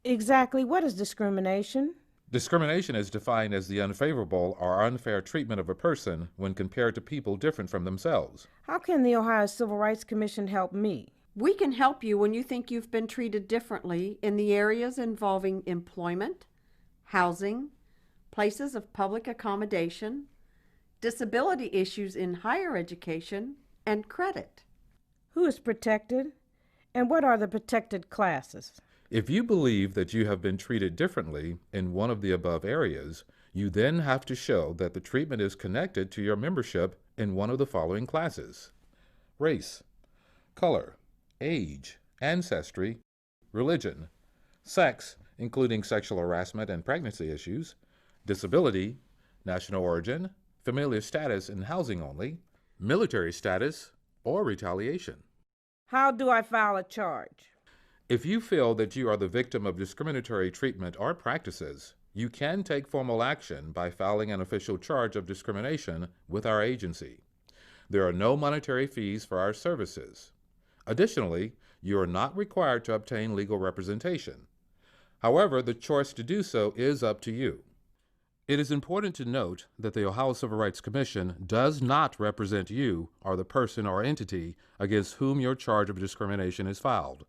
Exactly what is discrimination? Discrimination is defined as the unfavorable or unfair treatment of a person when compared to people different from themselves. How can the Ohio Civil Rights Commission help me? We can help you when you think you've been treated differently in the areas involving employment, housing, places of public accommodation, disability issues in higher education, and credit. Who is protected? And what are the protected classes? If you believe that you have been treated differently in one of the above areas, you then have to show that the treatment is connected to your membership in one of the following classes: race, color, age, ancestry, religion, sex, including sexual harassment and pregnancy issues, disability, national origin, familial status and housing only, military status, or retaliation. How do I file a charge? If you feel that you are the victim of discriminatory treatment or practices, you can take formal action by filing an official charge of discrimination with our agency. There are no monetary fees for our services. Additionally, you are not required to obtain legal representation. However, the choice to do so is up to you. It is important to note that the Ohio Civil Rights Commission does not represent you or the person or entity against whom your charge of discrimination is filed.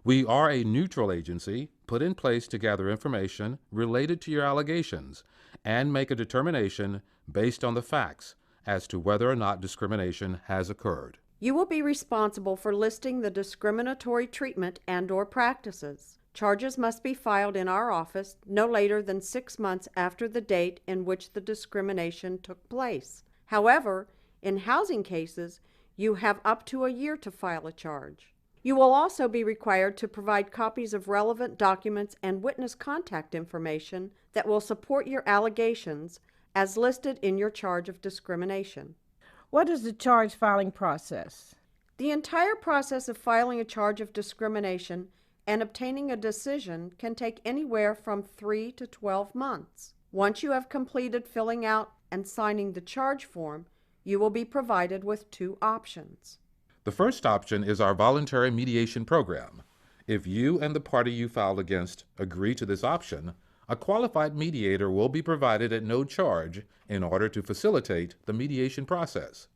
We are a neutral agency put in place to gather information related to your allegations and make a determination based on the facts as to whether or not discrimination has occurred. You will be responsible for listing the discriminatory treatment and/or practices. Charges must be filed in our office no later than 6 months after the date in which the discrimination took place. However, in housing cases, you have up to a year to file a charge. You will also be required to provide copies of relevant documents and witness contact information that will support your allegations as listed in your charge of discrimination. What is the charge filing process? The entire process of filing a charge of discrimination and obtaining a decision can take anywhere from 3 to 12 months. Once you have completed filling out and signing the charge form, you will be provided with 2 options. The first option is our voluntary mediation program. If you and the party you filed against agree to this option, a qualified mediator will be provided at no charge in order to facilitate the mediation process.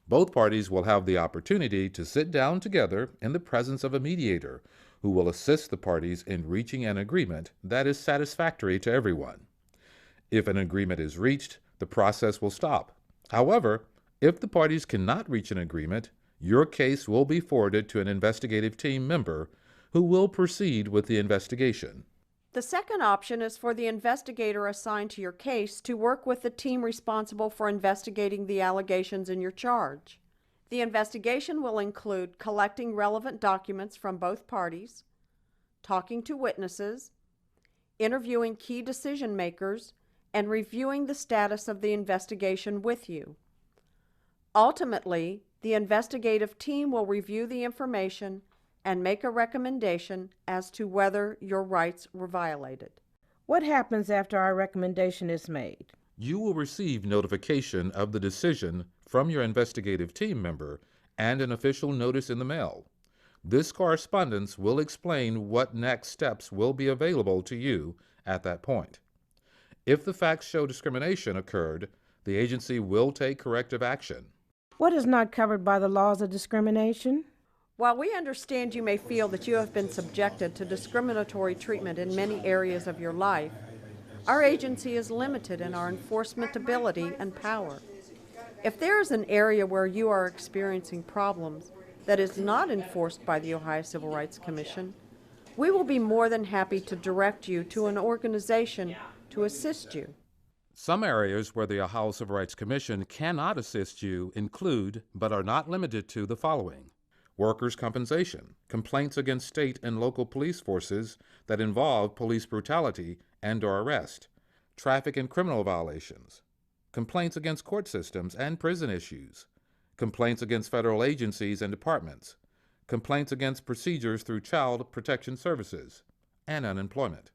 Both parties will have the opportunity to sit down together in the presence of a mediator who will assist the parties in reaching an agreement that is satisfactory to everyone. If an agreement is reached, the process will stop. However, if the parties cannot reach an agreement, your case will be forwarded to an investigative team member who will proceed with the investigation. The second option is for the investigator assigned to your case to work with the team responsible for investigating the allegations in your charge. The investigation will include collecting relevant documents from both parties, talking to witnesses, interviewing key decision makers, and reviewing the status of the investigation with you. Ultimately, the investigative team will review the information and make a recommendation as to whether your rights were violated. What happens after our recommendation is made? You will receive notification of the decision from your investigative team member and an official notice in the mail. This correspondence will explain what next steps will be available to you at that point. If the facts show discrimination occurred, the agency will take corrective action. What is not covered by the laws of discrimination? While we understand you may feel that you have been subjected to discriminatory treatment in many areas of your life, our agency is limited in our enforcement ability and power. If there is an area where you are experiencing problems that is not enforced by the Ohio Civil Rights Commission, we will be more than happy to direct you to an organization to assist you. Some areas where the Ohio Civil Rights Commission cannot assist you include, but are not limited to, the following: workers' compensation, complaints against state and local police forces that involve police brutality and/or arrest, traffic and criminal violations, complaints against court systems and prison issues, complaints against federal agencies and departments, complaints against procedures through child protection services, and unemployment.